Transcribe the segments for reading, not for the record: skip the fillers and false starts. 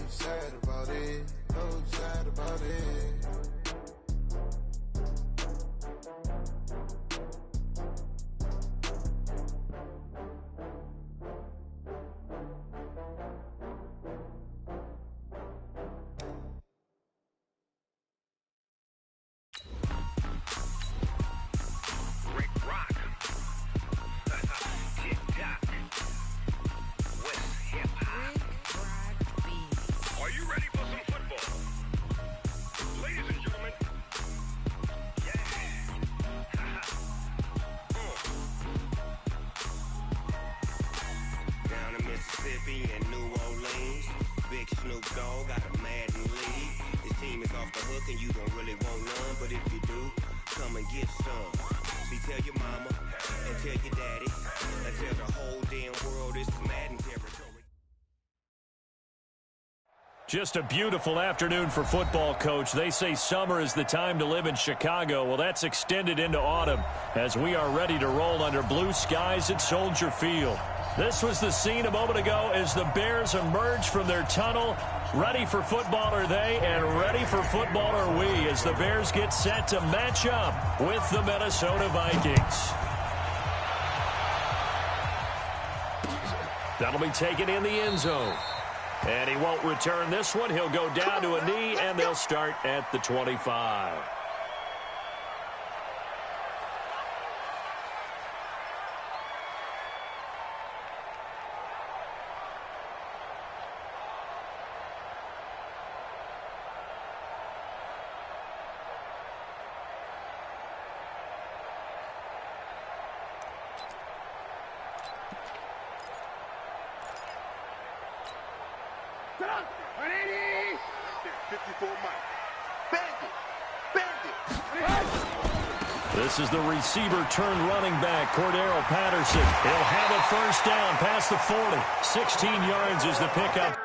sad about it. So sad about it. In New Orleans, Big Snoop Dogg got a Madden league. His team is off the hook and you don't really want none, but if you do, come and get some. See, tell your mama and tell your daddy and tell the whole damn world this is Madden territory. Just a beautiful afternoon for football, Coach. They say summer is the time to live in Chicago. Well, that's extended into autumn as we are ready to roll under blue skies at Soldier Field. This was the scene a moment ago as the Bears emerged from their tunnel. Ready for football are they, and ready for football are we as the Bears get set to match up with the Minnesota Vikings. That'll be taken in the end zone. And he won't return this one. He'll go down to a knee, and they'll start at the 25. This is the receiver turned running back, Cordero Patterson. He'll have a first down past the 40. 16 yards is the pickup.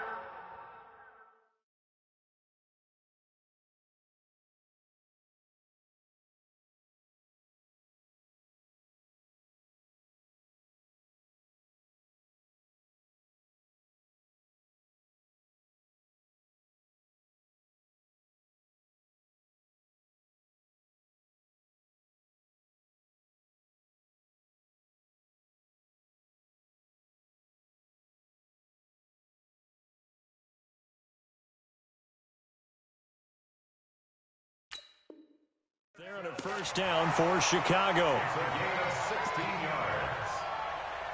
There on a first down for Chicago. It's a gain of 16 yards.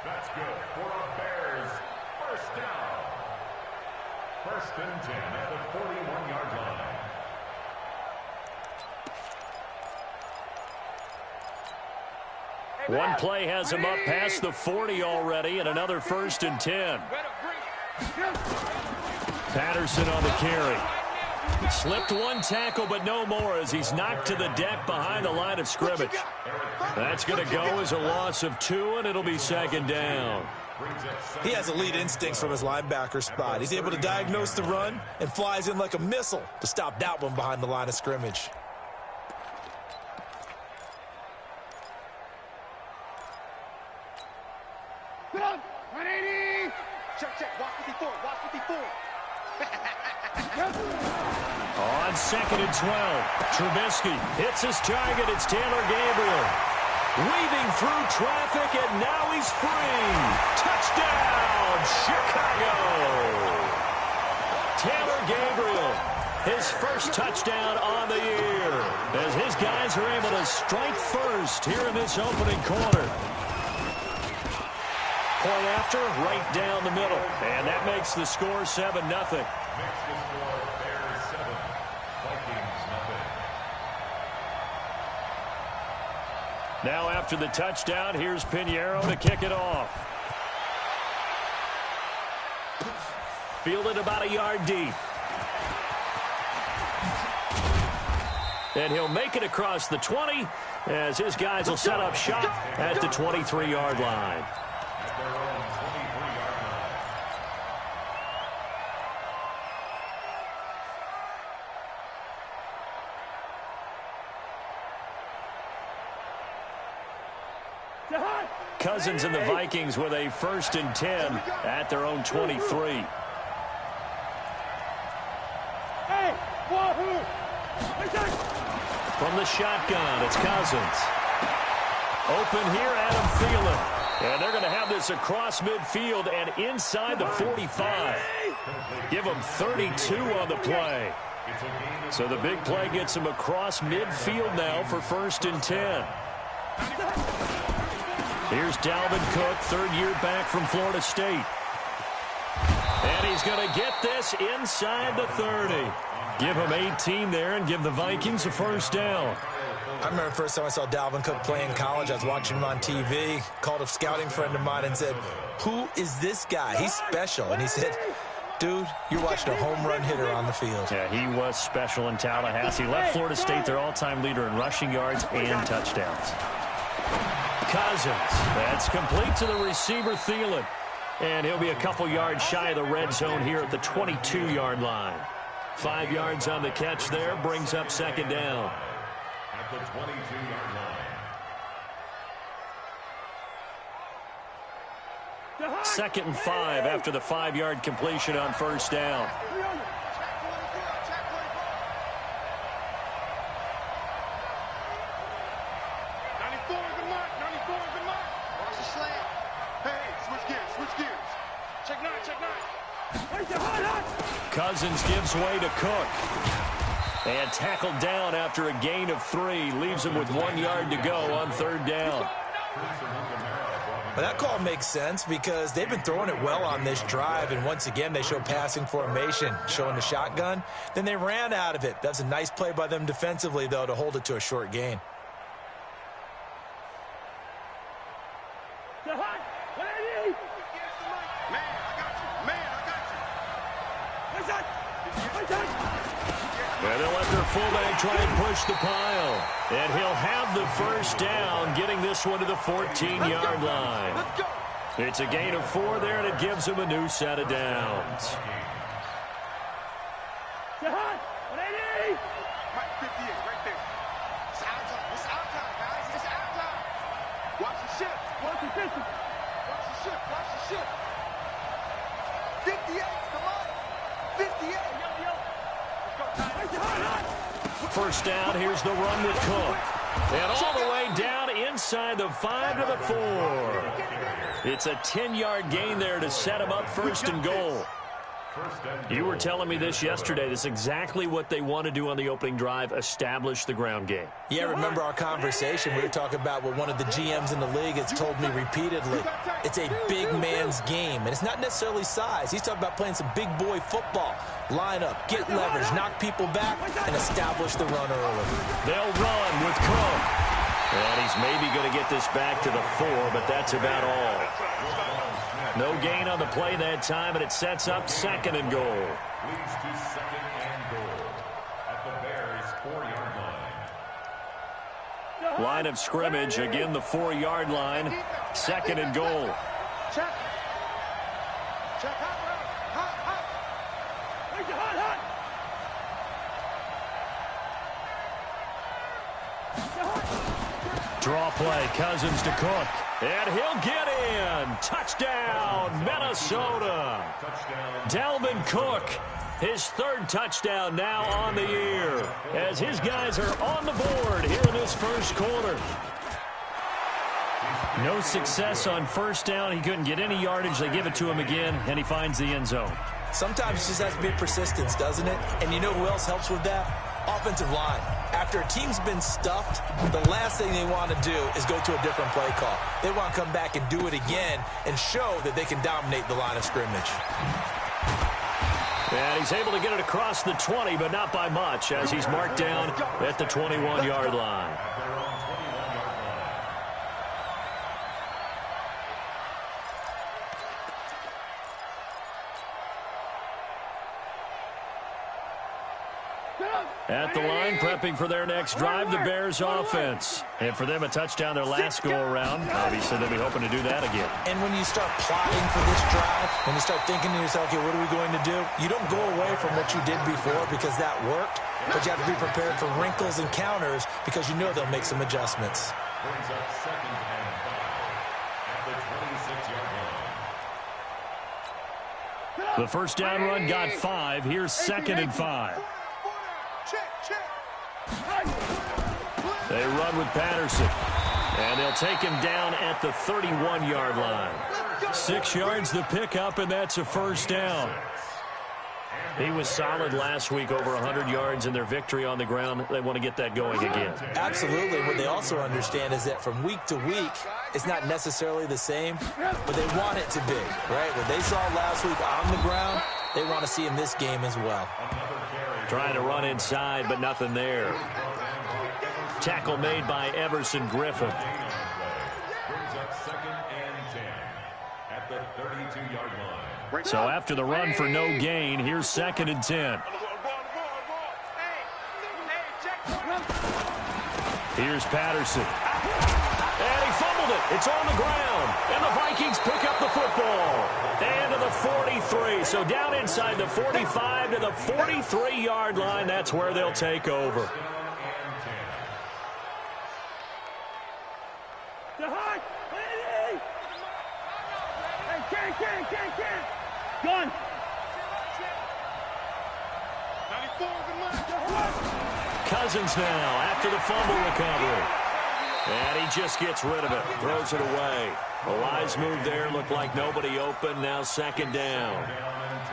That's good for the Bears. First down. First and 10 at the 41-yard line. One play has him up past the 40 already, and another first and 10. Patterson on the carry. Slipped one tackle, but no more as he's knocked to the deck behind the line of scrimmage. That's going to go as a loss of 2, and it'll be second down. He has elite instincts from his linebacker spot. He's able to diagnose the run and flies in like a missile to stop that one behind the line of scrimmage. On second and 12, Trubisky hits his target. It's Taylor Gabriel. Weaving through traffic, and now he's free. Touchdown, Chicago. Taylor Gabriel, his first touchdown on the year, as his guys are able to strike first here in this opening quarter. Point after, right down the middle, and that makes the score 7-0. Makes the score Bears 7, Vikings nothing. Now after the touchdown, here's Pinheiro to kick it off. Fielded about a yard deep. And he'll make it across the 20 as his guys will set up shop at the 23-yard line. At their own 23-yard line. Cousins and the Vikings with a first and 10 at their own 23. From the shotgun, it's Cousins. Open here, Adam Thielen. And they're going to have this across midfield and inside the 45. Give them 32 on the play. So the big play gets him across midfield now for 1st and 10. Here's Dalvin Cook, third year back from Florida State. And he's going to get this inside the 30. Give him 18 there and give the Vikings a first down. I remember the first time I saw Dalvin Cook play in college. I was watching him on TV, called a scouting friend of mine and said, "Who is this guy? He's special." And he said, "Dude, you're watching a home run hitter on the field." Yeah, he was special in Tallahassee. Left Florida State their all-time leader in rushing yards and touchdowns. Cousins, that's complete to the receiver, Thielen. And he'll be a couple yards shy of the red zone here at the 22-yard line. 5 yards on the catch there, brings up 2nd down. At the 22-yard line. 2nd and 5 after the 5-yard completion on 1st down. Cousins gives way to Cook. And tackled down after a gain of 3. Leaves him with 1 yard to go on 3rd down. But that call makes sense because they've been throwing it well on this drive, and once again they show passing formation, showing the shotgun. Then they ran out of it. That's a nice play by them defensively, though, to hold it to a short gain. And they'll let their fullback try and push the pile. And he'll have the first down, getting this one to the 14-yard line. It's a gain of 4 there, and it gives him a new set of downs. First down, here's the run with Cook. And all the way down inside the 5 to the 4. It's a 10-yard gain there to set him up 1st and goal. You were telling me this yesterday. This is exactly what they want to do on the opening drive, establish the ground game. Yeah, remember our conversation. We were talking about what one of the GMs in the league has told me repeatedly. It's a big man's game, and it's not necessarily size. He's talking about playing some big boy football. Line up, get leverage, knock people back, and establish the run early. They'll run with Cook. And he's maybe going to get this back to the 4, but that's about all. No gain on the play that time, and it sets up 2nd and goal. Leads to 2nd and goal at the Bears' 4-yard line. Line of scrimmage, again the 4-yard line. 2nd and goal. Check. Draw play, Cousins to Cook. And he'll get in. Touchdown, Minnesota. Dalvin Cook, his 3rd touchdown now on the year, as his guys are on the board here in this 1st quarter. No success on 1st down. He couldn't get any yardage. They give it to him again, and he finds the end zone. Sometimes it just has to be persistence, doesn't it? And you know who else helps with that? Offensive line. After a team's been stuffed, the last thing they want to do is go to a different play call. They want to come back and do it again and show that they can dominate the line of scrimmage. And he's able to get it across the 20, but not by much, as he's marked down at the 21-yard line. At the line, prepping for their next drive, the Bears offense. And for them, a touchdown their last go-around. Obviously, they'll be hoping to do that again. And when you start plotting for this drive, when you start thinking to yourself, okay, what are we going to do? You don't go away from what you did before because that worked, but you have to be prepared for wrinkles and counters because you know they'll make some adjustments. Brings up 2nd and 5 at the 26-yard line. The first down run got 5. Here's 2nd and 5. Check. They run with Patterson. And they'll take him down at the 31-yard line. 6 yards the pickup, and that's a first down. He was solid last week, over 100 yards in their victory on the ground. They want to get that going again. Absolutely. What they also understand is that from week to week, it's not necessarily the same, but they want it to be, right? What they saw last week on the ground, they want to see in this game as well. Trying to run inside, but nothing there. Tackle made by Everson Griffin. So after the run for no gain, here's 2nd and 10. Here's Patterson. And he fumbled it. It's on the ground. And the Vikings pick up the football. And to the 43. So down inside the 45 to the 43-yard line. That's where they'll take over. Gun. Cousins now after the fumble recovery. And he just gets rid of it. Throws it away. A wise move there. Looked like nobody open. Now 2nd down.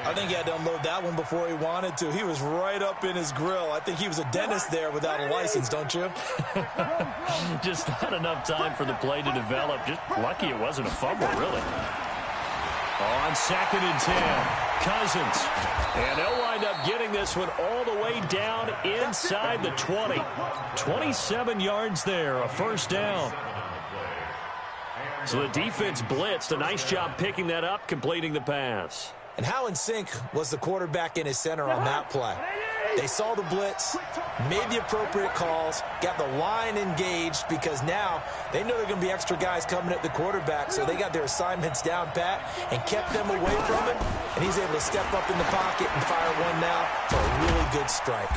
I think he had to unload that one before he wanted to. He was right up in his grill. I think he was a dentist there without a license, don't you? Just not enough time for the play to develop. Just lucky it wasn't a fumble, really. On 2nd and 10, Cousins. And they'll wind up getting this one all the way down inside the 20. 27 yards there, a first down. So the defense blitzed. A nice job picking that up, completing the pass. And how in sync was the quarterback in his center on that play? They saw the blitz, made the appropriate calls, got the line engaged because now they know there are going to be extra guys coming at the quarterback, so they got their assignments down pat and kept them away from him, and he's able to step up in the pocket and fire one now for a really good strike.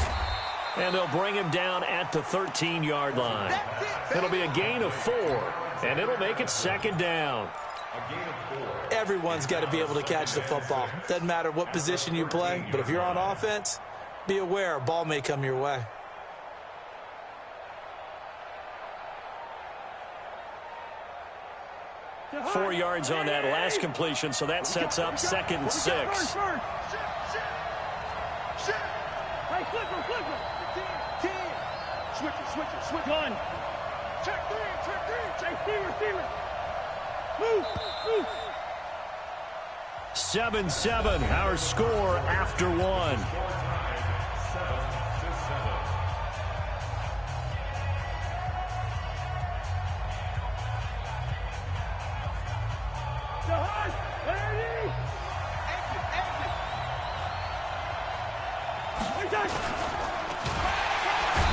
And they'll bring him down at the 13-yard line. It'll be a gain of 4, and it'll make it 2nd down. Everyone's got to be able to catch the football. Doesn't matter what position you play, but if you're on offense, be aware a ball may come your way. Four yards on that last completion, so that sets up 2nd and 6. Hey, flipper. Switch. Gun. Check three. Receiver. Move. 7-7, our score after 1.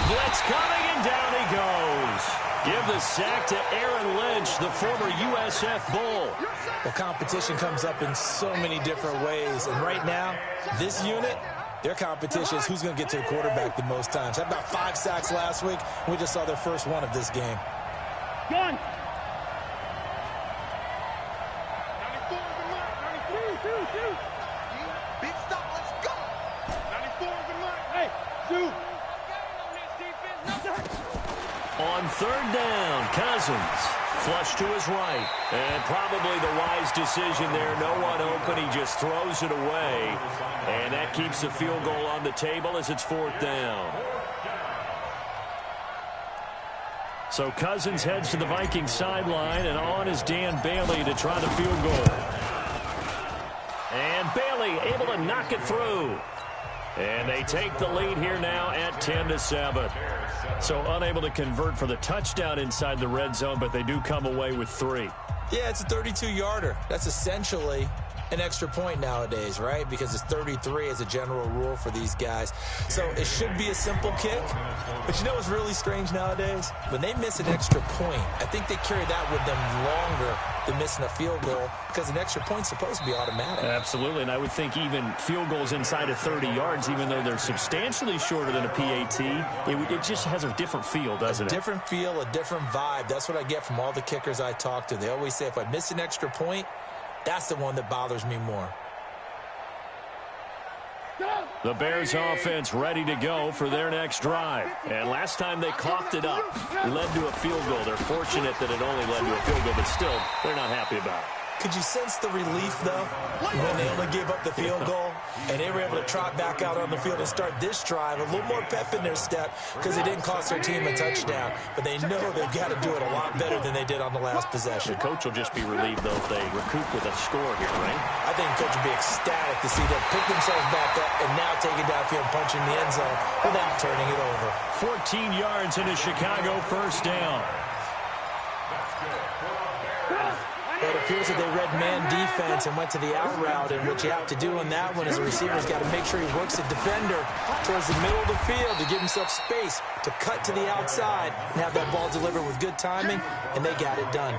Blitz coming, and down he goes. Give the sack to Aaron Lynch, the former USF Bull. The competition comes up in so many different ways, and right now, this unit, their competition is who's going to get to the quarterback the most times. Had about 5 sacks last week. We just saw their first one of this game. Gun. 94. Big stop. Let's go. 94 is the mark. Hey, shoot. On 3rd down, Cousins flush to his right. And probably the wise decision there. No one open. He just throws it away. And that keeps the field goal on the table as it's 4th down. So Cousins heads to the Vikings sideline, and on is Dan Bailey to try the field goal. And Bailey able to knock it through. And they take the lead here now at 10-7. So unable to convert for the touchdown inside the red zone, but they do come away with 3. Yeah, it's a 32-yarder. That's essentially an extra point nowadays, right? Because it's 33 as a general rule for these guys. So it should be a simple kick. But you know what's really strange nowadays? When they miss an extra point, I think they carry that with them longer than missing a field goal because an extra point's supposed to be automatic. Absolutely, and I would think even field goals inside of 30 yards, even though they're substantially shorter than a PAT, it just has a different feel, doesn't it? A different feel, a different vibe. That's what I get from all the kickers I talk to. They always say if I miss an extra point, that's the one that bothers me more. The Bears offense ready to go for their next drive. And last time they coughed it up, led to a field goal. They're fortunate that it only led to a field goal, but still, they're not happy about it. Could you sense the relief, though, when they only gave up the field goal and they were able to trot back out on the field and start this drive? A little more pep in their step because it didn't cost their team a touchdown. But they know they've got to do it a lot better than they did on the last possession. The coach will just be relieved, though, if they recoup with a score here, right? I think the coach will be ecstatic to see them pick themselves back up and now take it downfield and punch in the end zone without turning it over. 14 yards into Chicago, first down. It appears that they read man defense and went to the out route, and what you have to do on that one is the receiver's got to make sure he works the defender towards the middle of the field to give himself space to cut to the outside and have that ball delivered with good timing, and they got it done.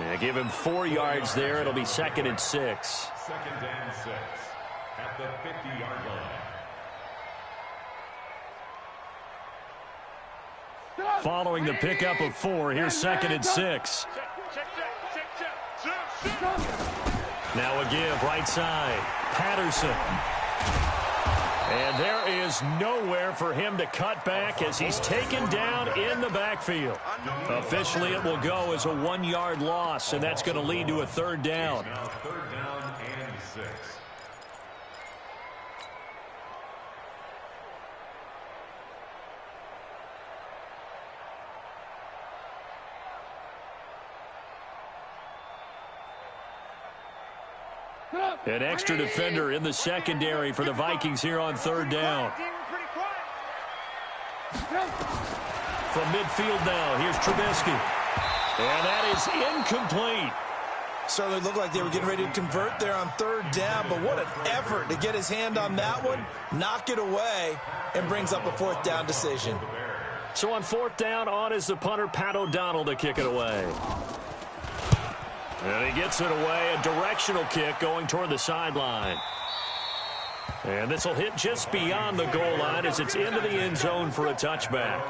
Yeah, give him 4 yards there. It'll be 2nd and 6. 2nd and 6 at the 50-yard line. Following the pickup of 4, here's 2nd and 6. Now a give, right side. Patterson. And there is nowhere for him to cut back as he's taken down in the backfield. Officially, it will go as a 1-yard loss, and that's going to lead to a 3rd down. Now 3rd down and 6. An extra defender in the secondary for the Vikings here on 3rd down. From midfield now, here's Trubisky. And that is incomplete. Certainly looked like they were getting ready to convert there on 3rd down, but what an effort to get his hand on that one, knock it away, and brings up a 4th down decision. So on 4th down, on is the punter, Pat O'Donnell, to kick it away. And he gets it away, a directional kick going toward the sideline. And this will hit just beyond the goal line as it's into the end zone for a touchback.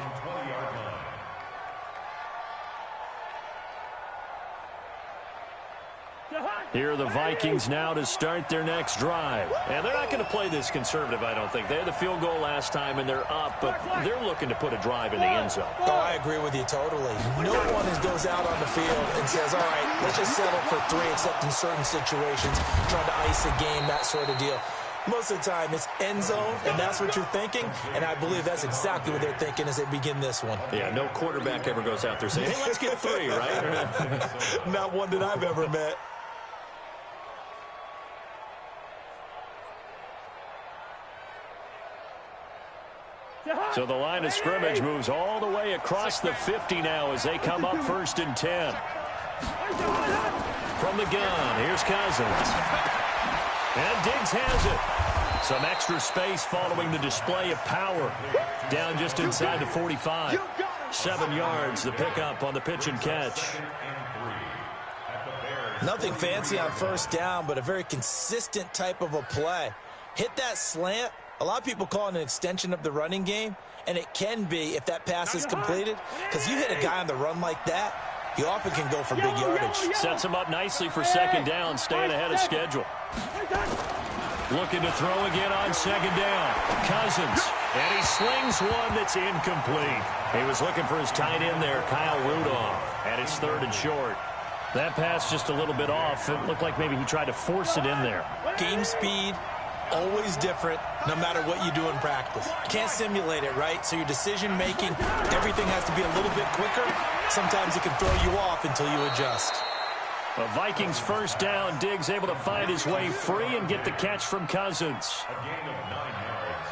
Here are the Vikings now to start their next drive. And they're not going to play this conservative, I don't think. They had the field goal last time, and they're up, but they're looking to put a drive in the end zone. Oh, I agree with you totally. No one goes out on the field and says, all right, let's just settle for 3, except in certain situations, trying to ice a game, that sort of deal. Most of the time, it's end zone, and that's what you're thinking, and I believe that's exactly what they're thinking as they begin this one. Yeah, no quarterback ever goes out there saying, hey, let's get 3, right? Not one that I've ever met. So the line of scrimmage moves all the way across the 50 now as they come up 1st and 10. From the gun, here's Cousins. And Diggs has it. Some extra space following the display of power. Down just inside the 45. 7 yards, the pickup on the pitch and catch. Nothing fancy on 1st down, but a very consistent type of a play. Hit that slant. A lot of people call it an extension of the running game, and it can be if that pass is completed, because you hit a guy on the run like that, you often can go for big yardage. Sets him up nicely for 2nd down, staying ahead of schedule. Looking to throw again on 2nd down. Cousins, and he slings one that's incomplete. He was looking for his tight end there, Kyle Rudolph, and it's 3rd and short. That pass just a little bit off. It looked like maybe he tried to force it in there. Game speed. Always different, no matter what you do in practice. You can't simulate it, right? So your decision-making, everything has to be a little bit quicker. Sometimes it can throw you off until you adjust. The Vikings 1st down. Diggs able to find his way free and get the catch from Cousins. A gain of 9 yards.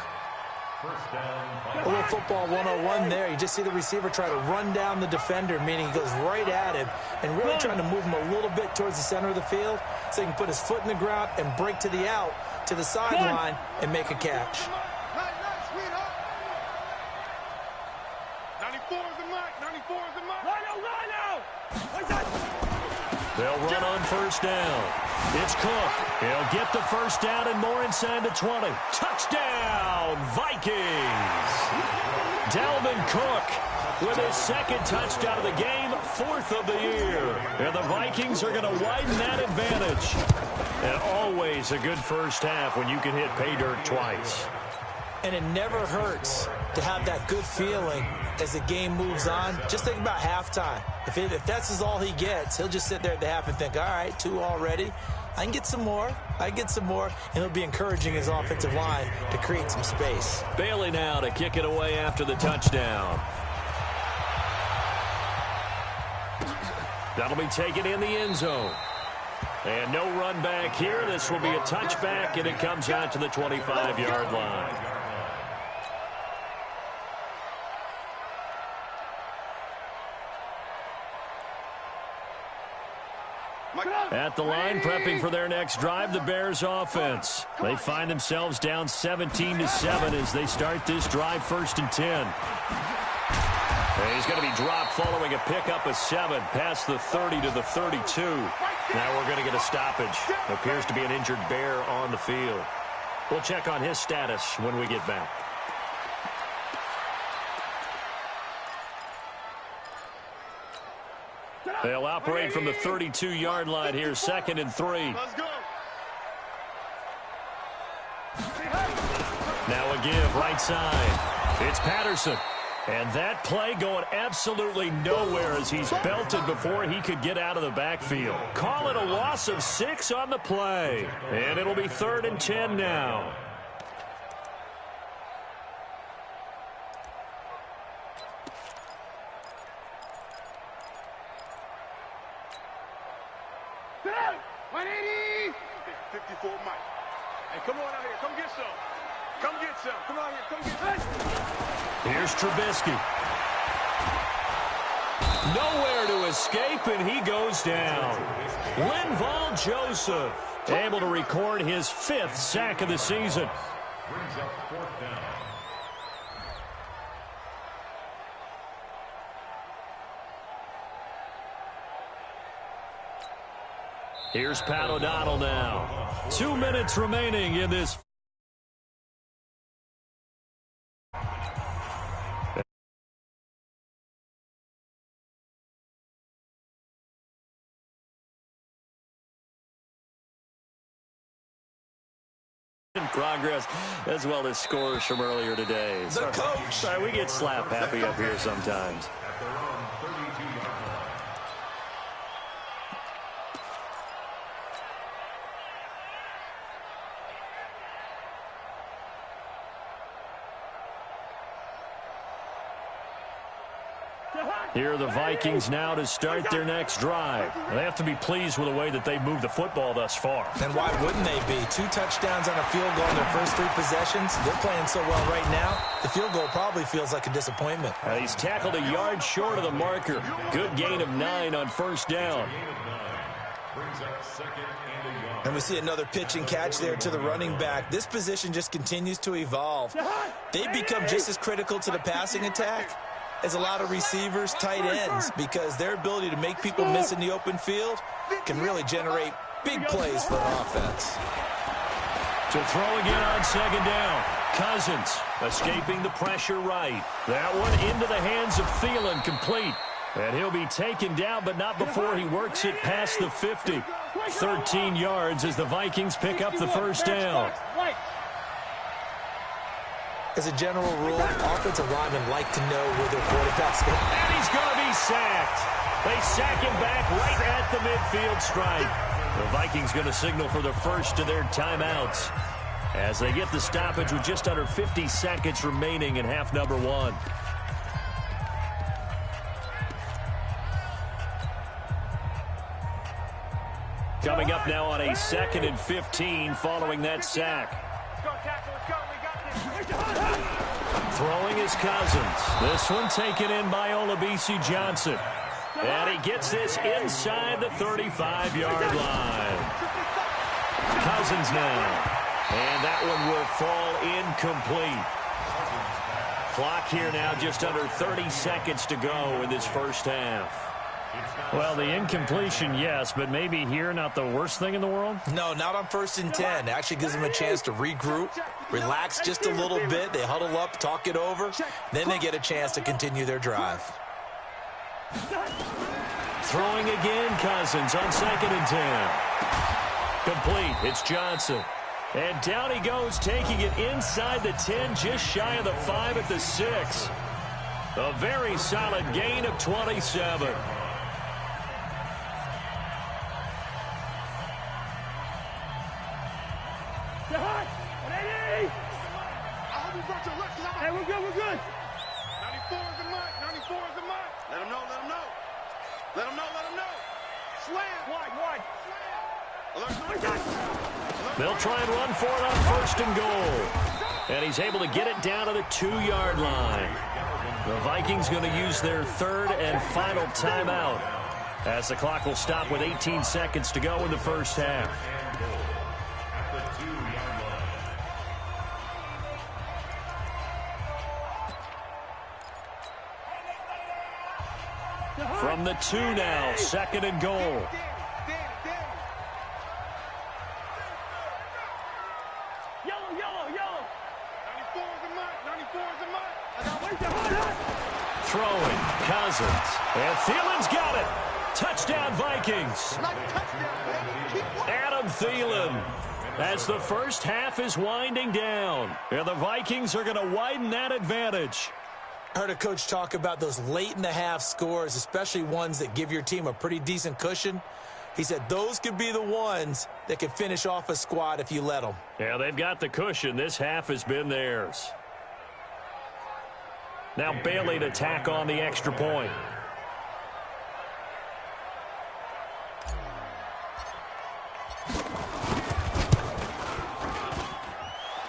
1st down. A little football 101 there. You just see the receiver try to run down the defender, meaning he goes right at him and really trying to move him a little bit towards the center of the field so he can put his foot in the ground and break to the out, to the sideline, and make a catch. 94 is the mark. 94 is the mark. What's that? They'll run on 1st down. It's Cook. He'll get the 1st down and more inside the 20. Touchdown, Vikings! Dalvin Cook with his 2nd touchdown of the game, 4th of the year. And the Vikings are going to widen that advantage. And always a good first half when you can hit pay dirt twice. And it never hurts to have that good feeling as the game moves on. Just think about halftime. If that's all he gets, he'll just sit there at the half and think, all right, 2 already. I can get some more. And it'll be encouraging his offensive line to create some space. Bailey now to kick it away after the touchdown. That'll be taken in the end zone. And no run back here. This will be a touchback, and it comes out to the 25-yard line. At the line, prepping for their next drive, the Bears offense. They find themselves down 17-7 as they start this drive, 1st and 10. And he's going to be dropped following a pickup of 7 past the 30 to the 32. Now we're going to get a stoppage. Appears to be an injured Bear on the field. We'll check on his status when we get back. They'll operate from the 32-yard line here, 2nd and 3. Let's go. Now a give right side. It's Patterson. And that play going absolutely nowhere as he's belted before he could get out of the backfield. Call it a loss of 6 on the play. And it'll be 3rd and 10 now. Come on out here. Come get some. Come get some. Come on here. Come get some. Here's Trubisky. Nowhere to escape, and he goes down. Linval Joseph able to record his 5th sack of the season. Brings up 4th down. Here's Pat O'Donnell now. 2 minutes remaining in this. In progress, as well as scores from earlier today. The coach. Sorry, we get slap happy up here sometimes. At their own 32-yard line. Here are the Vikings now to start their next drive. They have to be pleased with the way that they've moved the football thus far. And why wouldn't they be? 2 touchdowns on a field goal in their first 3 possessions. They're playing so well right now, the field goal probably feels like a disappointment. He's tackled a yard short of the marker. Good gain of 9 on 1st down. Brings up 2nd and a yard. And we see another pitch and catch there to the running back. This position just continues to evolve. They've become just as critical to the passing attack as a lot of receivers, tight ends, because their ability to make people miss in the open field can really generate big plays for an offense. To throw again on 2nd down. Cousins escaping the pressure right. That one into the hands of Thielen, complete. And he'll be taken down, but not before he works it past the 50. 13 yards as the Vikings pick up the 1st down. As a general rule, offensive linemen like to know where their quarterback's going. And he's going to be sacked. They sack him back right at the midfield stripe. The Vikings going to signal for the first of their timeouts as they get the stoppage with just under 50 seconds remaining in half number 1. Coming up now on a 2nd and 15 following that sack. Let's go, tackle. Let's go. We got this. Throwing is Cousins. This one taken in by Olabisi Johnson. And he gets this inside the 35-yard line. Cousins now. And that one will fall incomplete. Clock here now just under 30 seconds to go in this first half. Well, the incompletion, yes, but maybe here not the worst thing in the world? No, not on 1st and 10. It actually gives them a chance to regroup, relax just a little bit. They huddle up, talk it over. Then they get a chance to continue their drive. Throwing again, Cousins on 2nd and 10. Complete. It's Johnson. And down he goes, taking it inside the 10, just shy of the 5 at the 6. A very solid gain of 27. Hey, we're good, we're good. 94 is the mark, 94 is the mark. Let him know, let him know. Let him know, let him know. Slam. Wide. They'll try and run for it on 1st and goal. And he's able to get it down to the 2-yard line. The Vikings going to use their 3rd and final timeout as the clock will stop with 18 seconds to go in the first half. From the 2 now, 2nd and goal. Yellow. 94 is the mark, 94 is the mark. Throwing, Cousins. And Thielen's got it. Touchdown, Vikings. Adam Thielen. As the first half is winding down. And the Vikings are going to widen that advantage. I heard a coach talk about those late-in-the-half scores, especially ones that give your team a pretty decent cushion. He said those could be the ones that can finish off a squad if you let them. Yeah, they've got the cushion. This half has been theirs. Now Bailey to tack on the extra point.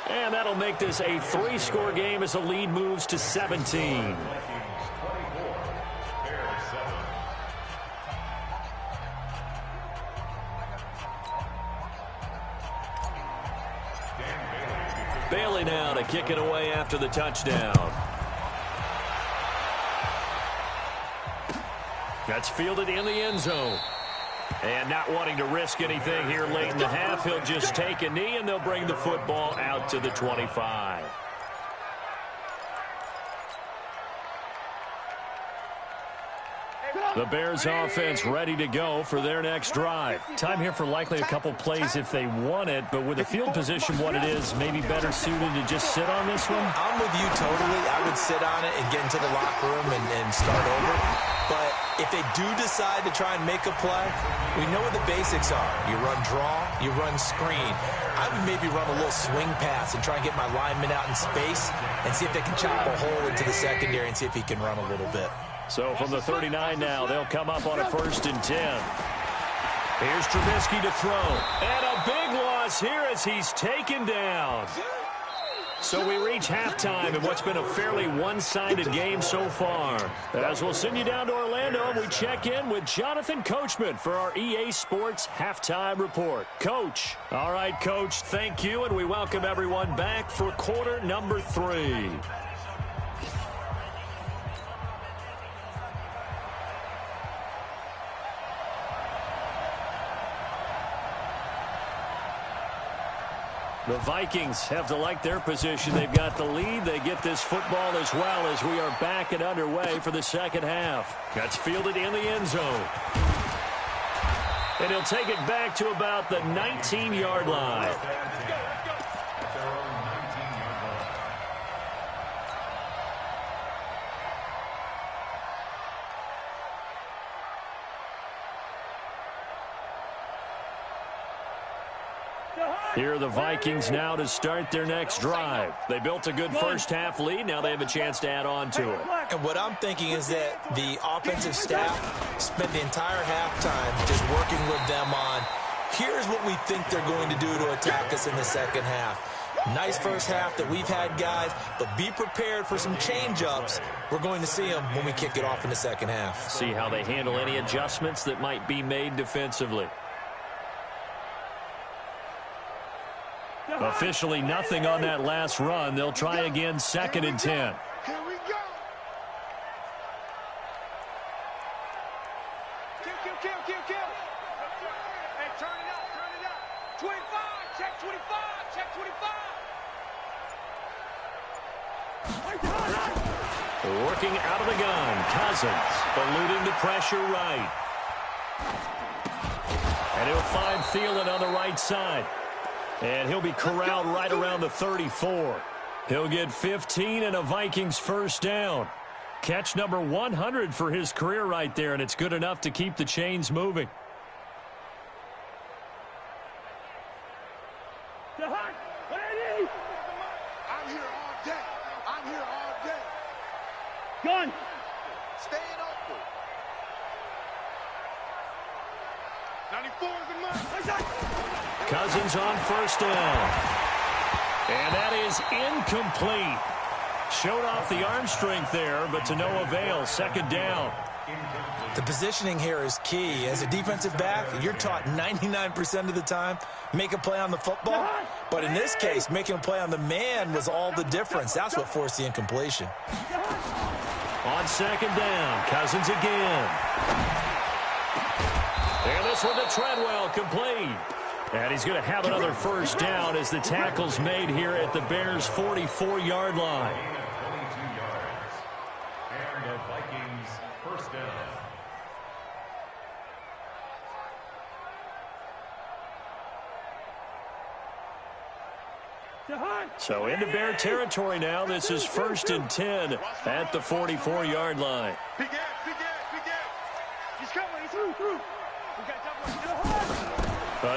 And that'll make this a 3-score game as the lead moves to 17. Bailey now to kick it away after the touchdown. That's fielded in the end zone. And not wanting to risk anything here late in the half, he'll just take a knee and they'll bring the football out to the 25. The Bears offense ready to go for their next drive. Time here for likely a couple plays if they want it, but with the field position what it is, maybe better suited to just sit on this one? I'm with you totally. I would sit on it and get into the locker room and start over. But if they do decide to try and make a play, we know what the basics are. You run draw, you run screen. I would maybe run a little swing pass and try and get my lineman out in space and see if they can chop a hole into the secondary and see if he can run a little bit. So from the 39 now, they'll come up on a 1st and 10. Here's Trubisky to throw. And a big loss here as he's taken down. So we reach halftime in what's been a fairly one-sided game so far. As we'll send you down to Orlando, and we check in with Jonathan Coachman for our EA Sports Halftime Report. Coach. All right, Coach, thank you, and we welcome everyone back for quarter number 3. The Vikings have to like their position. They've got the lead. They get this football as well as we are back and underway for the second half. That's fielded in the end zone. And he'll take it back to about the 19-yard line. Here are the Vikings now to start their next drive. They built a good first-half lead. Now they have a chance to add on to it. And what I'm thinking is that the offensive staff spent the entire halftime just working with them on, here's what we think they're going to do to attack us in the second half. Nice first half that we've had, guys, but be prepared for some change-ups. We're going to see them when we kick it off in the second half. See how they handle any adjustments that might be made defensively. Officially nothing on that last run. They'll try again, 2nd and 10. Here we go. Kill. Hey, turn it up. 25, check 25. Working out of the gun. Cousins eluding the pressure right. And he'll find Thielen on the right side. And he'll be corralled right around the 34. He'll get 15 and a Vikings first down. Catch number 100 for his career right there, and it's good enough to keep the chains moving. I'm here all day. I'm here all day. Gun. Staying open. 94 is the mark. Cousins on first down. And that is incomplete. Showed off the arm strength there, but to no avail. Second down. The positioning here is key. As a defensive back, you're taught 99% of the time, make a play on the football. But in this case, making a play on the man was all the difference. That's what forced the incompletion. On second down, Cousins again. And this one to Treadwell, complete. And he's going to have another first down as the tackle's made here at the Bears' 44-yard line. 22 yards. And the Vikings first down. So into Bear territory now. This is 1st and 10 at the 44-yard line. Big ass, big ass, big ass. He's coming, he's through. We got double.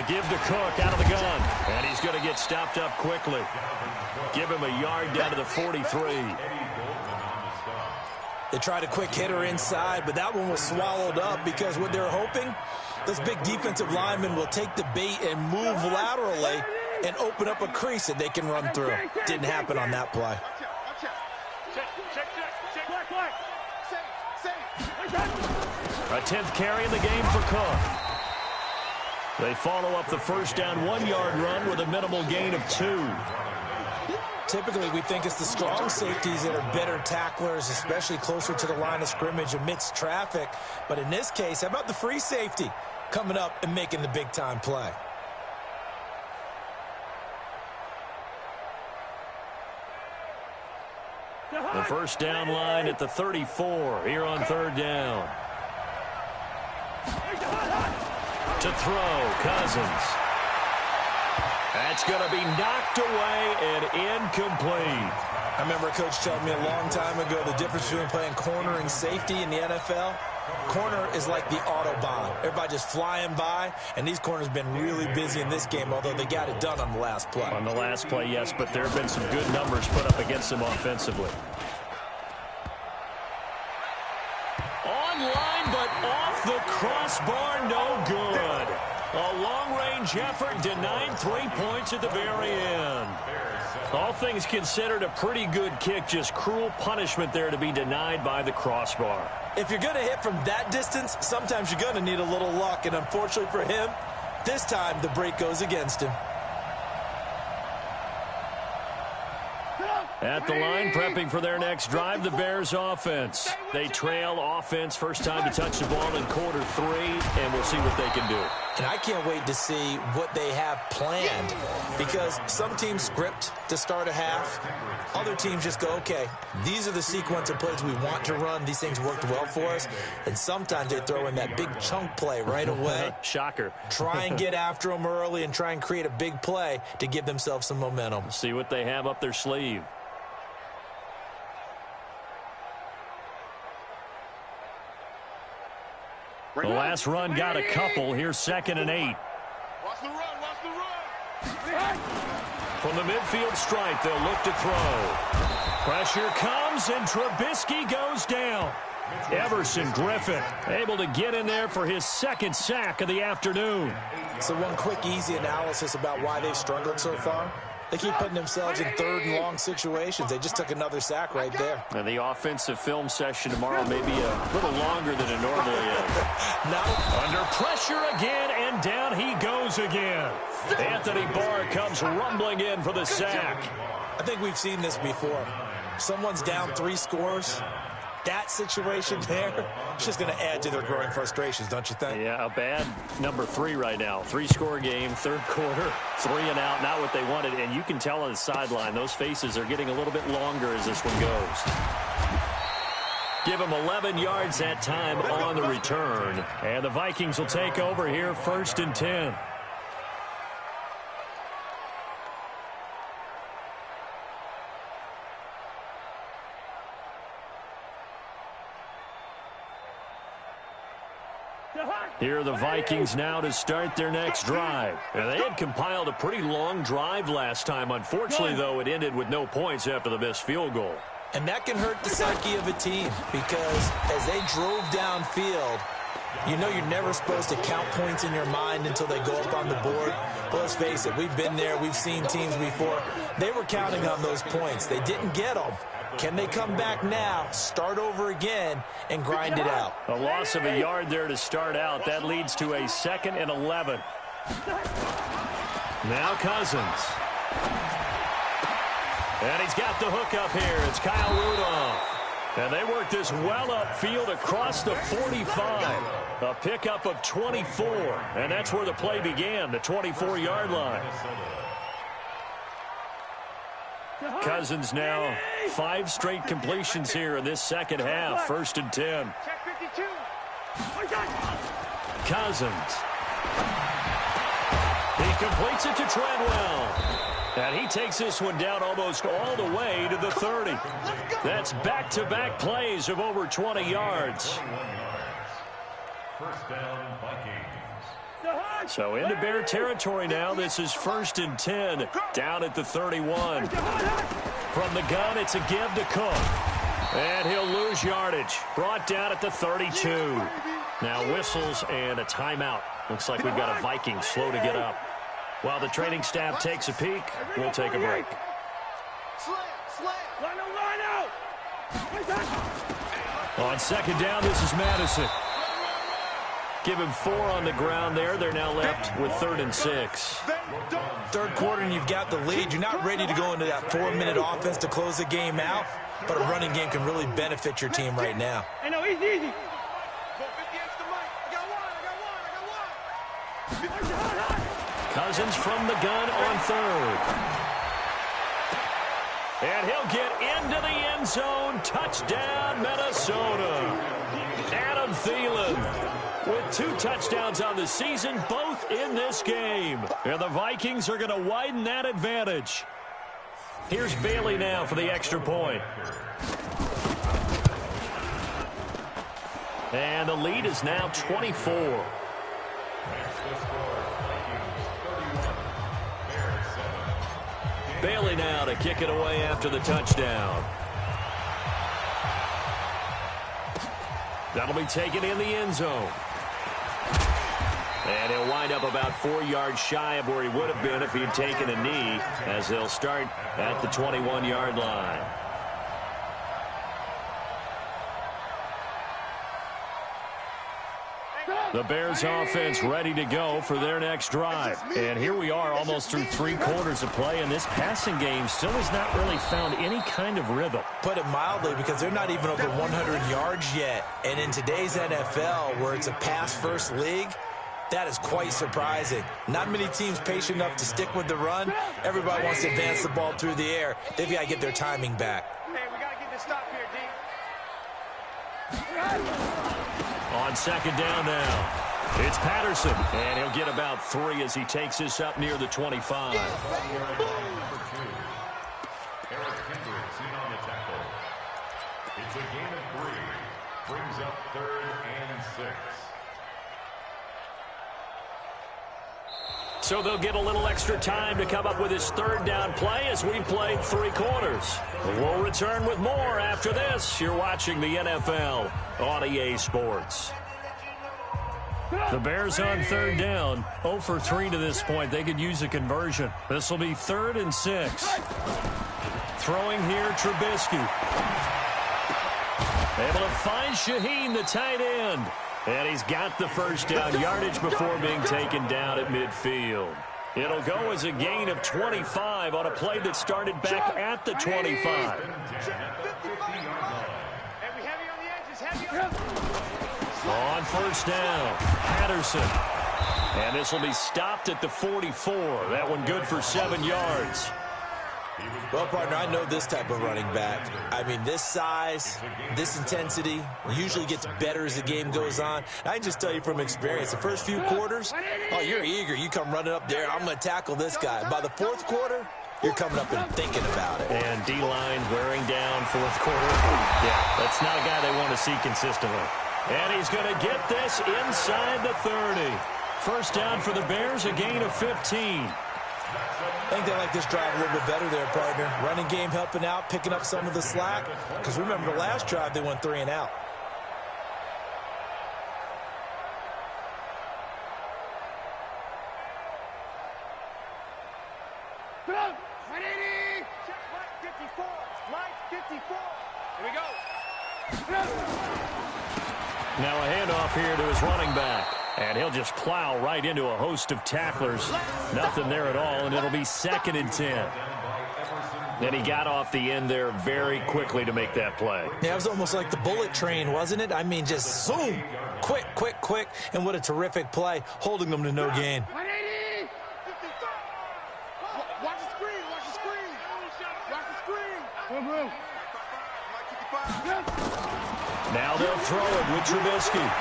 Give to Cook out of the gun. And he's going to get stopped up quickly. Give him a yard down to the 43. They tried a quick hitter inside, but that one was swallowed up because what they're hoping, those big defensive linemen will take the bait and move laterally and open up a crease that they can run through. Didn't happen on that play. A 10th carry in the game for Cook. They follow up the first down 1-yard run with a minimal gain of 2. Typically, we think it's the strong safeties that are better tacklers, especially closer to the line of scrimmage amidst traffic. But in this case, how about the free safety coming up and making the big-time play? The first down line at the 34 here on third down. To throw, Cousins. That's going to be knocked away and incomplete. I remember a coach telling me a long time ago the difference between playing corner and safety in the NFL. Corner is like the Autobahn. Everybody just flying by, and these corners have been really busy in this game, although they got it done on the last play. On the last play, yes, but there have been some good numbers put up against them offensively. Online, but off the crossbar, no good. A long-range effort denied 3 points at the very end. All things considered, a pretty good kick, just cruel punishment there to be denied by the crossbar. If you're going to hit from that distance, sometimes you're going to need a little luck, and unfortunately for him, this time the break goes against him. At the line, prepping for their next drive, the Bears offense. They trail offense, first time to touch the ball in quarter 3, and we'll see what they can do. And I can't wait to see what they have planned, because some teams script to start a half. Other teams just go, okay, these are the sequence of plays we want to run. These things worked well for us. And sometimes they throw in that big chunk play right away. Shocker. Try and get after them early and try and create a big play to give themselves some momentum. See what they have up their sleeve. The last run got a couple. Here's 2nd and 8. Watch the run, watch the run. From the midfield stripe, they'll look to throw. Pressure comes, and Trubisky goes down. Everson Griffin able to get in there for his 2nd sack of the afternoon. So one quick, easy analysis about why they've struggled so far. They keep putting themselves in 3rd and long situations. They just took another sack right there. And the offensive film session tomorrow may be a little longer than it normally is. Under pressure again, and down he goes again. Anthony Barr comes rumbling in for the sack. I think we've seen this before. Someone's down 3 scores. That situation there, it's just going to add to their growing frustrations, don't you think? Yeah, a bad number 3 right now. 3-score game, 3rd quarter, 3 and out, not what they wanted. And you can tell on the sideline, those faces are getting a little bit longer as this one goes. Give him 11 yards that time on the return. And the Vikings will take over here, 1st and 10. Here are the Vikings now to start their next drive. And they had compiled a pretty long drive last time. Unfortunately, though, it ended with no points after the missed field goal. And that can hurt the psyche of a team because as they drove downfield, you know you're never supposed to count points in your mind until they go up on the board. But let's face it, we've been there. We've seen teams before. They were counting on those points. They didn't get them. Can they come back now, start over again, and grind it out? A loss of a yard there to start out. That leads to a 2nd and 11. Now Cousins. And he's got the hook up here. It's Kyle Rudolph. And they work this well upfield across the 45. A pickup of 24. And that's where the play began, the 24-yard line. Cousins now 5 straight completions here in this second half. 1st and 10. Cousins. He completes it to Treadwell. And he takes this one down almost all the way to the 30. That's back-to-back plays of over 20 yards. First down, Vikings. So into Bear territory now. This is 1st and 10 down at the 31. From the gun, it's a give to Cook. And he'll lose yardage. Brought down at the 32. Now whistles and a timeout. Looks like we've got a Viking slow to get up. While the training staff takes a peek, we'll take a break. On 2nd down, this is Madison. Give him 4 on the ground there. They're now left with 3rd and 6. Third quarter and you've got the lead. You're not ready to go into that 4-minute offense to close the game out, but a running game can really benefit your team right now. I know, easy. Cousins from the gun on 3rd. And he'll get into the end zone. Touchdown, Minnesota. Adam Thielen with 2 touchdowns on the season, both in this game. And the Vikings are going to widen that advantage. Here's Bailey now for the extra point. And the lead is now 24. Bailey now to kick it away after the touchdown. That'll be taken in the end zone. And he'll wind up about 4 yards shy of where he would have been if he had taken a knee, as they'll start at the 21-yard line. The Bears offense ready to go for their next drive. And here we are almost through 3 quarters of play, and this passing game still has not really found any kind of rhythm. Put it mildly, because they're not even over 100 yards yet. And in today's NFL, where it's a pass-first league, that is quite surprising. Not many teams patient enough to stick with the run. Everybody wants to advance the ball through the air. They've got to get their timing back. Hey, we got to get this stop here, D. On 2nd down now, it's Patterson, and he'll get about 3 as he takes this up near the 25. Eric Hendricks in on the tackle. It's a gain of 3. Brings up 3rd and 6. So they'll get a little extra time to come up with his 3rd down play as we've played 3 quarters. We'll return with more after this. You're watching the NFL on EA Sports. The Bears on 3rd down, 0 for 3 to this point. They could use a conversion. This will be 3rd and 6. Throwing here, Trubisky. Able to find Shaheen, the tight end. And he's got the first down yardage before being taken down at midfield. It'll go as a gain of 25 on a play that started back at the 25. On 1st down, Patterson. And this will be stopped at the 44. That one good for 7 yards. Well, partner, I know this type of running back. I mean, this size, this intensity usually gets better as the game goes on. I can just tell you from experience, the first few quarters, oh, you're eager. You come running up there, I'm going to tackle this guy. By the fourth quarter, you're coming up and thinking about it. And D-line wearing down fourth quarter. Yeah, that's not a guy they want to see consistently. And he's going to get this inside the 30. First down for the Bears, a gain of 15. I think they like this drive a little bit better there, partner. Running game helping out, picking up some of the slack. Because remember, the last drive, they went 3 and out. Check line 54. Line 54. Here we go. Now a handoff here to his running back. And he'll just plow right into a host of tacklers. Nothing there at all, and it'll be 2nd and 10. And he got off the end there very quickly to make that play. Yeah, it was almost like the bullet train, wasn't it? I mean, just zoom. Quick, quick, quick. And what a terrific play, holding them to no gain. 180. Watch the screen. Watch the screen. Watch the screen. Now they'll throw it with Trubisky.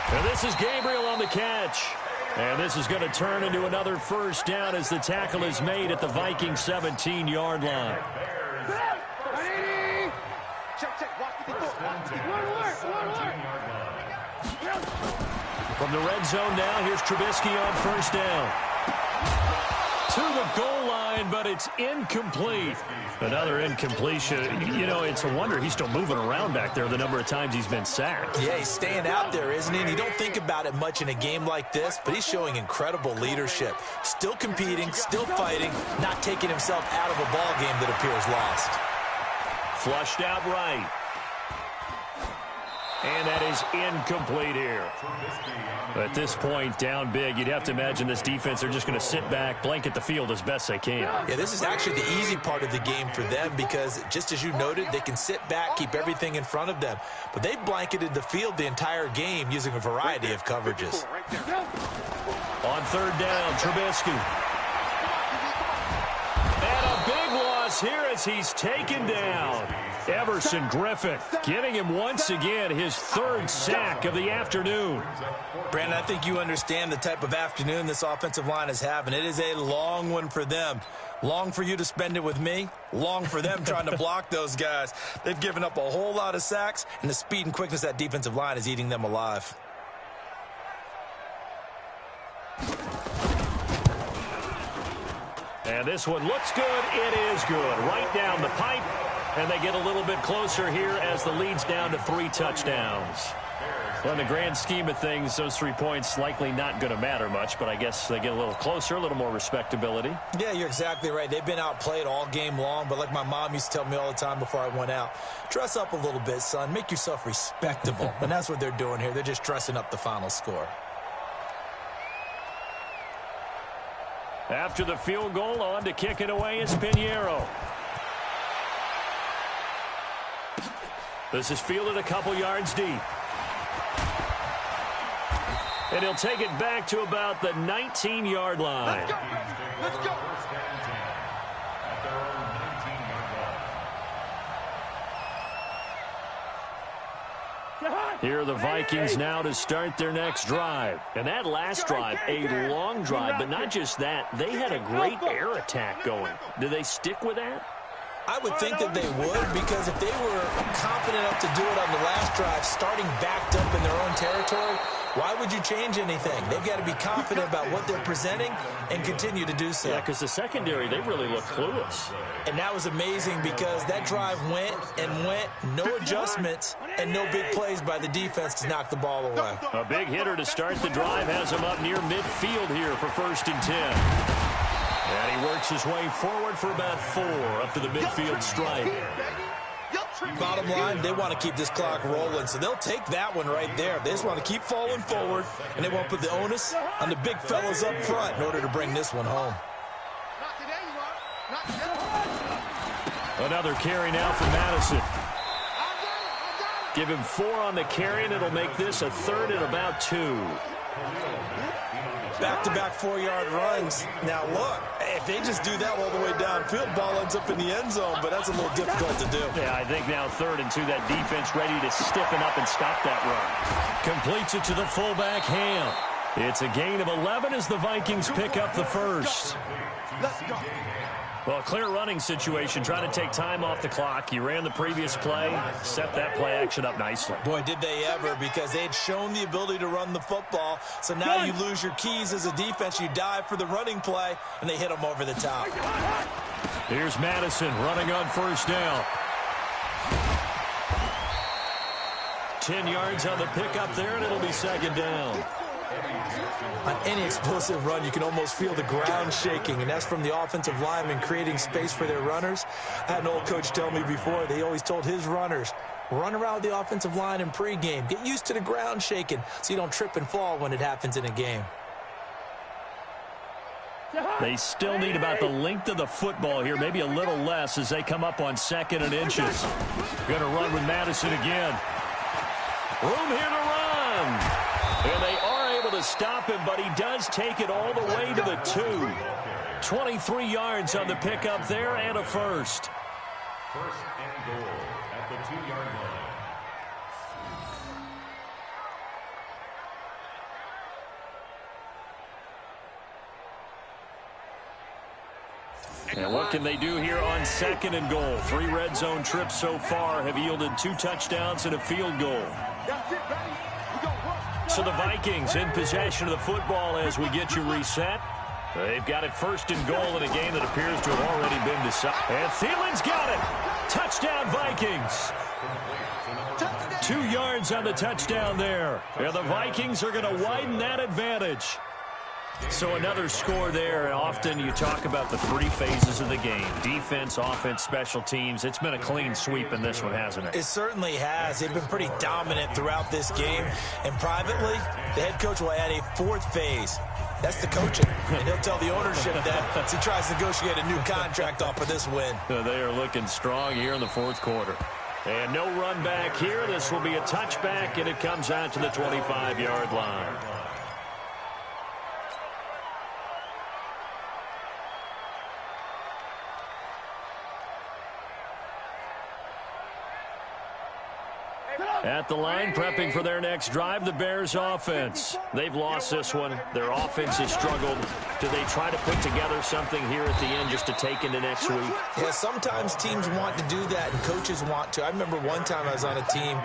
And this is Gabriel on the catch. And this is going to turn into another first down as the tackle is made at the Viking 17-yard line. Check. Watch the From the red zone now, here's Trubisky on first down. To the goal line, but it's incomplete. Another incompletion. You know, it's a wonder he's still moving around back there the number of times he's been sacked. Yeah, he's staying out there, isn't he? And you don't think about it much in a game like this, but he's showing incredible leadership. Still competing, still fighting, not taking himself out of a ball game that appears lost. Flushed out right. And that is incomplete here. At this point, down big, you'd have to imagine this defense are just going to sit back, blanket the field as best they can. Yeah, this is actually the easy part of the game for them because, just as you noted, they can sit back, keep everything in front of them. But they've blanketed the field the entire game using a variety of coverages. On third down, Trubisky. And a big loss here as he's taken down. Everson Griffin giving him once again his 3rd sack of the afternoon. Brandon, I think you understand the type of afternoon this offensive line is having. It is a long one for them. Long for you to spend it with me. Long for them trying to block those guys. They've given up a whole lot of sacks, and the speed and quickness of that defensive line is eating them alive. And this one looks good. It is good. Right down the pipe. And they get a little bit closer here as the lead's down to 3 touchdowns. Well, in the grand scheme of things, those 3 points likely not going to matter much, but I guess they get a little closer, a little more respectability. Yeah, you're exactly right. They've been outplayed all game long, but like my mom used to tell me all the time before I went out, dress up a little bit, son. Make yourself respectable. And that's what they're doing here. They're just dressing up the final score. After the field goal, on to kick it away is Pinheiro. This is fielded a couple yards deep. And he'll take it back to about the 19-yard line. Let's go. Here are the Vikings now to start their next drive. And that last drive, a long drive, but not just that. They had a great air attack going. Do they stick with that? I would think that they would, because if they were confident enough to do it on the last drive, starting backed up in their own territory, why would you change anything? They've got to be confident about what they're presenting and continue to do so. Yeah, because the secondary, they really look clueless. And that was amazing because that drive went and went, no adjustments, and no big plays by the defense to knock the ball away. A big hitter to start the drive has him up near midfield here for 1st and 10. And he works his way forward for about 4 up to the midfield stripe. Bottom line, they want to keep this clock rolling, so they'll take that one right there. They just want to keep falling forward, and they won't put the onus on the big fellas up front in order to bring this one home. Another carry now for Madison. Give him 4 on the carry, and it'll make this a 3rd and about 2. Back-to-back 4-yard runs. Now, look, if they just do that all the way downfield, ball ends up in the end zone, but that's a little difficult to do. Yeah, I think now 3rd and 2, that defense ready to stiffen up and stop that run. Completes it to the fullback, Ham. It's a gain of 11 as the Vikings pick up the first. Let's go. Well, clear running situation, trying to take time off the clock. You ran the previous play, set that play action up nicely. Boy, did they ever, because they had shown the ability to run the football. So now you lose your keys as a defense. You dive for the running play, and they hit them over the top. Here's Madison running on first down. 10 yards on the pickup there, and it'll be 2nd down. On any explosive run, you can almost feel the ground shaking, and that's from the offensive linemen creating space for their runners. I had an old coach tell me before, they always told his runners, run around the offensive line in pregame. Get used to the ground shaking so you don't trip and fall when it happens in a game. They still need about the length of the football here, maybe a little less as they come up on 2nd and inches. Going to run with Madison again. Room here to run. And they are able to stop him, but he does take it all the way to the 2. 23 yards on the pickup there and a first. 1st and goal at the 2-yard line. And what can they do here on 2nd and goal? 3 red zone trips so far have yielded 2 touchdowns and a field goal. That's it, baby. We go work. So the Vikings in possession of the football as we get you reset. They've got it 1st and goal in a game that appears to have already been decided. And Thielen's got it. Touchdown, Vikings. 2 yards on the touchdown there. And the Vikings are going to widen that advantage. So another score there. Often you talk about the 3 phases of the game. Defense, offense, special teams. It's been a clean sweep in this one, hasn't it? It certainly has. They've been pretty dominant throughout this game. And privately, the head coach will add a 4th phase. That's the coaching. And he'll tell the ownership that as he tries to negotiate a new contract off of this win. They are looking strong here in the 4th quarter. And no run back here. This will be a touchback, and it comes out to the 25-yard line. At the line, prepping for their next drive, the Bears offense. They've lost this one. Their offense has struggled. Do they try to put together something here at the end just to take into next week? Yeah, sometimes teams want to do that and coaches want to. I remember one time I was on a team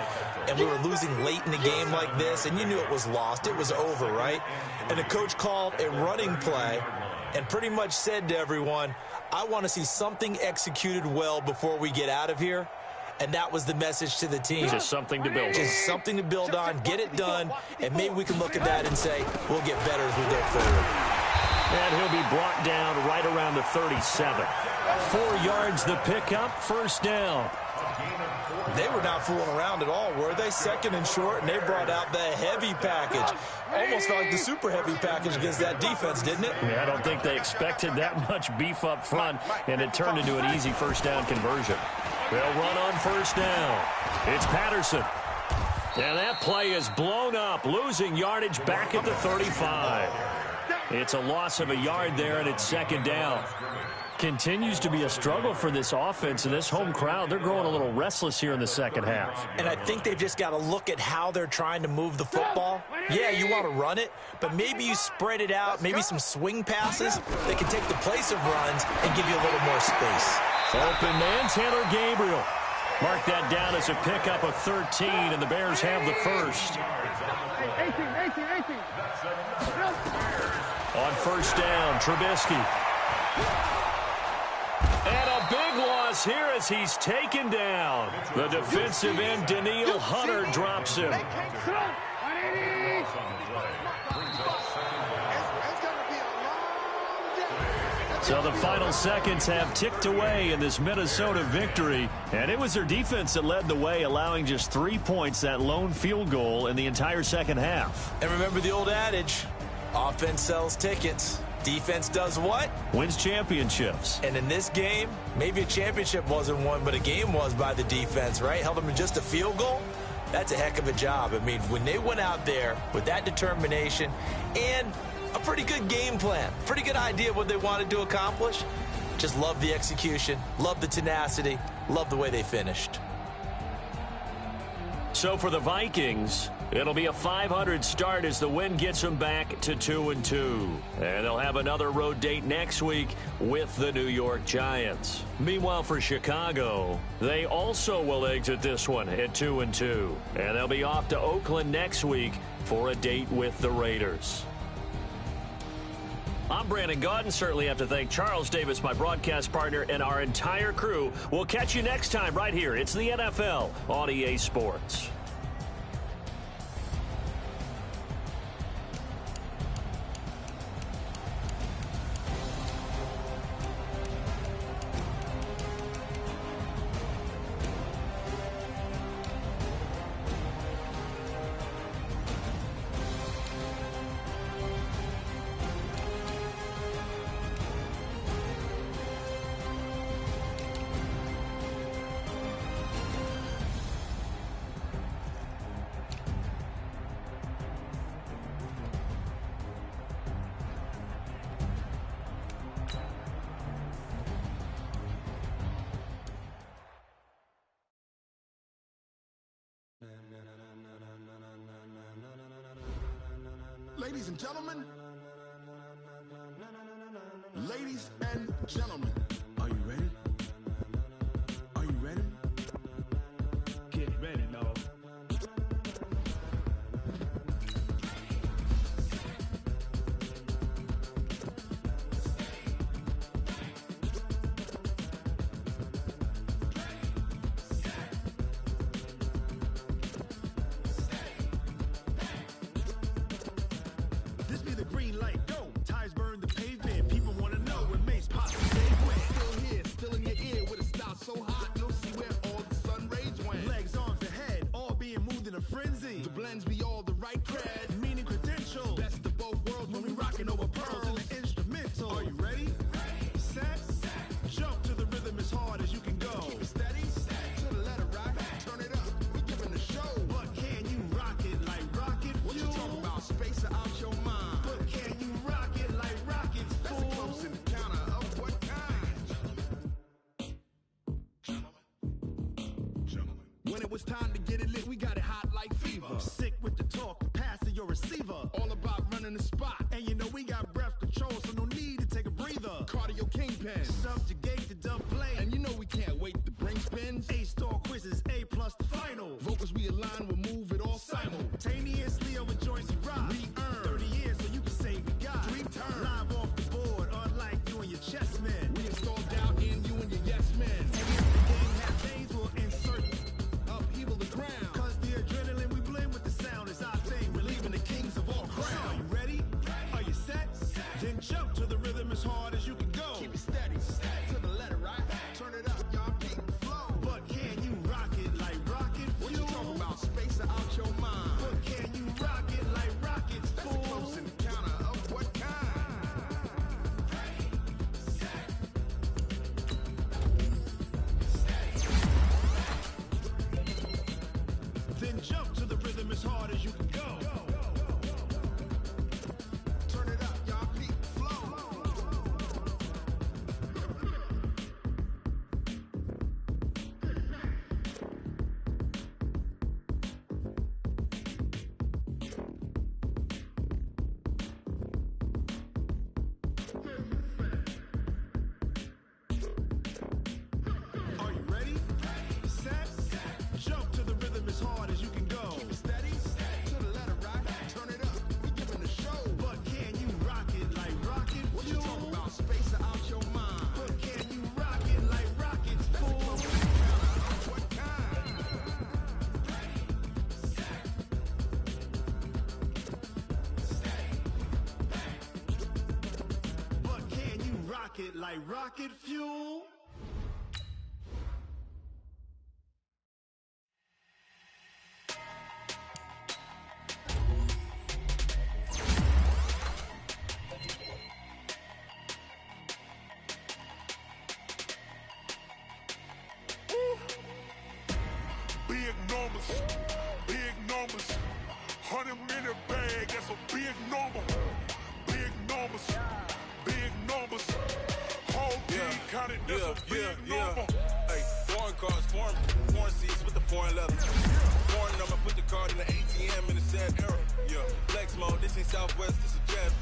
and we were losing late in the game like this, and you knew it was lost. It was over, right? And the coach called a running play and pretty much said to everyone, I want to see something executed well before we get out of here. And that was the message to the team. Just something to build on. Just something to build on, get it done, and maybe we can look at that and say, we'll get better as we go forward. And he'll be brought down right around the 37. 4 yards the pickup, 1st down. They were not fooling around at all, were they? 2nd and short, and they brought out the heavy package. Almost felt like the super heavy package against that defense, didn't it? Yeah, I don't think they expected that much beef up front, and it turned into an easy 1st down conversion. They'll run on 1st down. It's Patterson. And that play is blown up, losing yardage back at the 35. It's a loss of a yard there, and it's 2nd down. Continues to be a struggle for this offense, and this home crowd, they're growing a little restless here in the 2nd half. And I think they've just got to look at how they're trying to move the football. Yeah, you want to run it, but maybe you spread it out, maybe some swing passes that can take the place of runs and give you a little more space. Open man, Taylor Gabriel. Mark that down as a pickup of 13, and the Bears have the first. 18. On 1st down, Trubisky. And a big loss here as he's taken down. The defensive end, Daniil Hunter, drops him. So the final seconds have ticked away in this Minnesota victory. And it was their defense that led the way, allowing just 3 points, that lone field goal in the entire 2nd half. And remember the old adage, offense sells tickets. Defense does what? Wins championships. And in this game, maybe a championship wasn't won, but a game was by the defense, right? Held them to just a field goal. That's a heck of a job. I mean, when they went out there with that determination and a pretty good game plan, pretty good idea of what they wanted to accomplish, just love the execution, love the tenacity, love the way they finished. So for the Vikings, it'll be a .500 start as the win gets them back to 2-2. And they'll have another road date next week with the New York Giants. Meanwhile, for Chicago, they also will exit this one at 2-2. And they'll be off to Oakland next week for a date with the Raiders. I'm Brandon Gaudin. Certainly have to thank Charles Davis, my broadcast partner, and our entire crew. We'll catch you next time right here. It's the NFL on EA Sports. Ladies and gentlemen, are you ready? Are you ready? Get ready, no. This be the green light, go. Tires burn the pavement. People want to know when Mace pops the same way. Still here, still in your ear with a style so hot, you'll see where all the sun rays went. Legs, arms, and head, all being moved in a frenzy. The blends be all the right cred, meaning credentials. Best of both worlds when we rockin' over pearls in the instrumental. Are you ready? Set, jump to the rhythm as hard as you can go. Keep it steady, to the letter right. Turn it up, we giving the show. But can you rock it like rocket fuel? What you talking about? Space out your mind. But can you rock it like rockets, fool? That's a close encounter of what kind? Gentlemen. When it was time to get it lit, we got it hot like fever. Sick with the talk, the pass to your receiver. All about running the spot. And you know we got breath control, so no need to take a breather. Cardio kingpin, subjugate the dub play. And you know we can't wait to bring spins. A-star quizzes, A+ the final. Vocals we align, we'll move it all simultaneously over joints we rock. We earn 30 years, so you can say we got 3 turns. Live off the board, unlike you and your chess men. We installed doubt in you and your yes men. And if the game has days, we'll insert upheaval the ground. Cause the adrenaline we blend with the sound is our thing. Relieving the kings of all crowns. So are you ready? Are you set? Then jump to the rhythm as hard as you can go. Keep it steady, to the letter right. Turn it up, y'all keep the flow. But can you rock it like rocket fuel? What you talking about? Space out your mind. But can you rock it like rockets, fool? That's a close encounter of what kind? Then jump to the rhythm as hard as you can go. Turn it up, y'all keep the flow. Are you ready? Set, jump to the rhythm as hard as you can go. Keep it steady, to the letter right. Turn it up, we giving the show. But can you rock it like rocket fuel? What you talking about? Space out your mind. But can you rock it like rockets, fool? What kind? But can you rock it like rocket fuel? Big numbers, in the bag, that's a big number. Big numbers, big numbers. Whole team counted, that's a big number. Hey, foreign cars, foreign seats with the foreign leather. Foreign number, put the card in the ATM in the sad era. Yeah, flex mode, this ain't Southwest, this is Jet.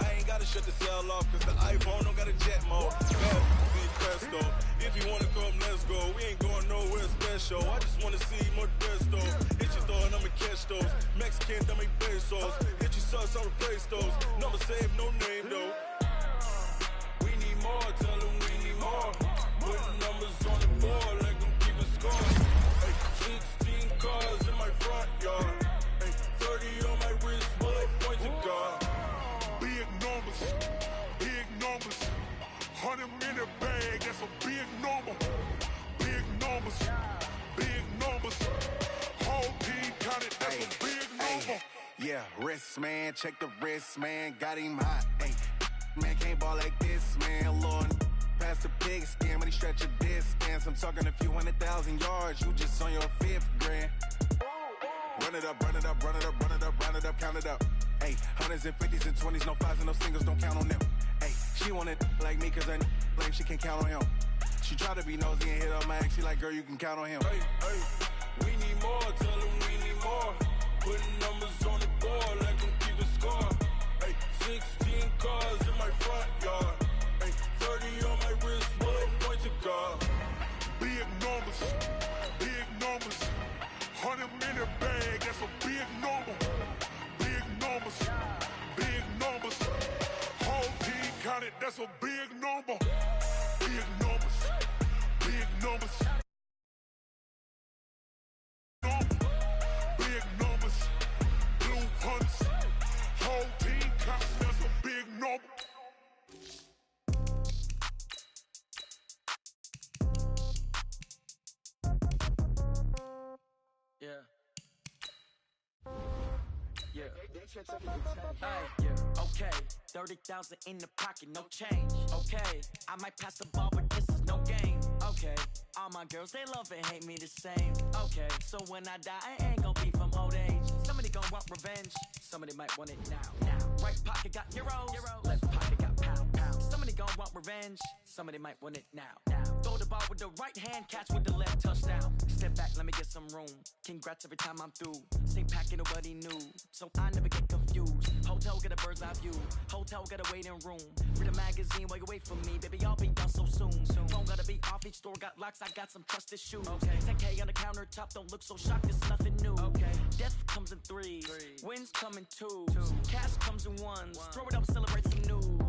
I ain't gotta shut the cell off, cause the iPhone don't got a jet mode. Bad, big presto. If you wanna come, let's go. We ain't going nowhere special. I just wanna see more Desto. Hit your throw and I'ma catch those. Mexican, dame pesos. Hit your sauce, I'll replace those. Number save, no name though. We need more, tell them we need more. Putting numbers on the board, like them keep a score. Hey, 16 cars in my front yard. Hey, 30 on my wrist, bullet point to God. Big numbers, big numbers. 100 in the bag, that's a big number. Big numbers, big numbers. Whole team counted, that's a big number. Yeah, wrist man, check the wrist man, got him hot. Ay, man can't ball like this, man. Lord, past the pig skin when he stretch a distance. I'm talking a few 100,000 yards, you just on your 5th grand. Run it up, run it up, run it up, run it up, run it up, count it up. Ay, hundreds and 50s and 20s, no 5s and no singles, don't count on them. Ay, she want it like me cause her lame, she can't count on him. She try to be nosy and hit up my ex, she like, girl, you can count on him. Hey, hey, we need more, tell them we need more. Putting numbers on the board, like them keep a score. Hey, 16 cars in my front yard. Hey, 30 on my wrist, bullet point to God. Big numbers, big numbers. 100 in the bag, that's a big number. Big numbers, big numbers. Whole team counted, that's a big number. Big numbers, big numbers. Big numbers, blue hunts. Whole team counted, that's a big number. Yeah. Yeah. Hey, yeah. Okay. 30,000 in the pocket, no change. Okay. I might pass the ball, but this is no game. Okay. All my girls, they love and hate me the same. Okay. So when I die, I ain't gon' be from old age. Somebody gon' want revenge. Somebody might want it now. Right pocket got euros. Left pocket got pound. Somebody gon' want revenge. Somebody might want it now. Throw the ball with the right hand, catch with the left, touchdown. Step back, let me get some room. Congrats every time I'm through. Same packet, nobody knew. So I never get confused. Hotel get a bird's eye view. Hotel get a waiting room. Read a magazine while you wait for me. Baby, I'll be done so soon. Phone gotta be off, each store got locks. I got some trusted shoes. 10K on the countertop, don't look so shocked, it's nothing new. Death comes in threes. Wins come in twos. Cash comes in ones. Throw it up, celebrate some news.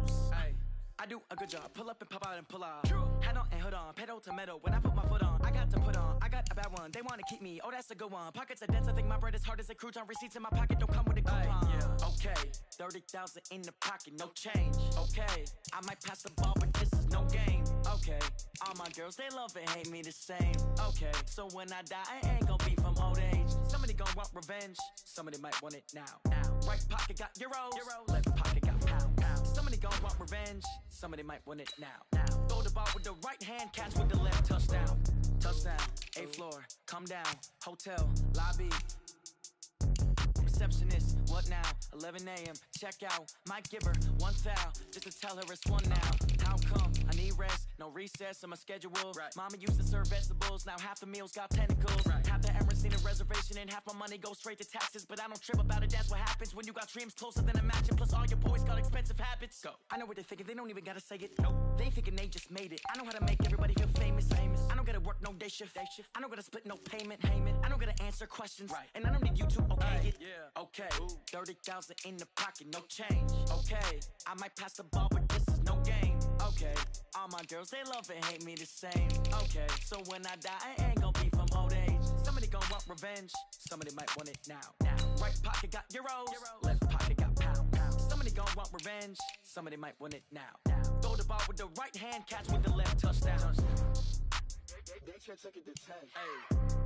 I do a good job, pull up and pop out and pull out. Head on and hood on, pedal to metal. When I put my foot on, I got to put on. I got a bad one, they wanna keep me, oh that's a good one. Pockets are dense, I think my bread is hard as a crouton. Receipts in my pocket don't come with a coupon. Okay, 30,000 in the pocket, no change. Okay, I might pass the ball, but this is no game. Okay, all my girls, they love and hate me the same. Okay, so when I die, I ain't gon' be from old age. Somebody gon' want revenge, somebody might want it now. Right pocket got euros. Left pocket got pound. Somebody gon' want revenge, somebody might want it now. Throw the ball with the right hand, catch with the left, touchdown. Touchdown, 8th floor, come down, hotel, lobby. Receptionist, what now? 11 a.m., check out. Might give her one foul, just to tell her it's one now. How come? I need rest, no recess in my schedule. Mama used to serve vegetables, now half the meals got tentacles. Half the errands need a reservation and half my money goes straight to taxes. But I don't trip about it, that's what happens when you got dreams closer than a match. And plus all your boys got expensive habits. Go. I know what they're thinking, they don't even gotta say it. Nope. They thinking they just made it. I know how to make everybody feel famous. I don't gotta work no day shift. I don't gotta split no payment. I don't gotta answer questions. And I don't need you to okay it. Okay, 30,000 in the pocket, no change. Okay, I might pass the ball, but this is no game. Okay, all my girls, they love and hate me the same. Okay, so when I die, I ain't gon' be from old age. Somebody gon' want revenge, somebody might want it now. Right pocket got euros. Left pocket got pound. Somebody gon' want revenge, somebody might want it now. Throw the ball with the right hand, catch with the left, touchdown. They should take it to 10. Hey.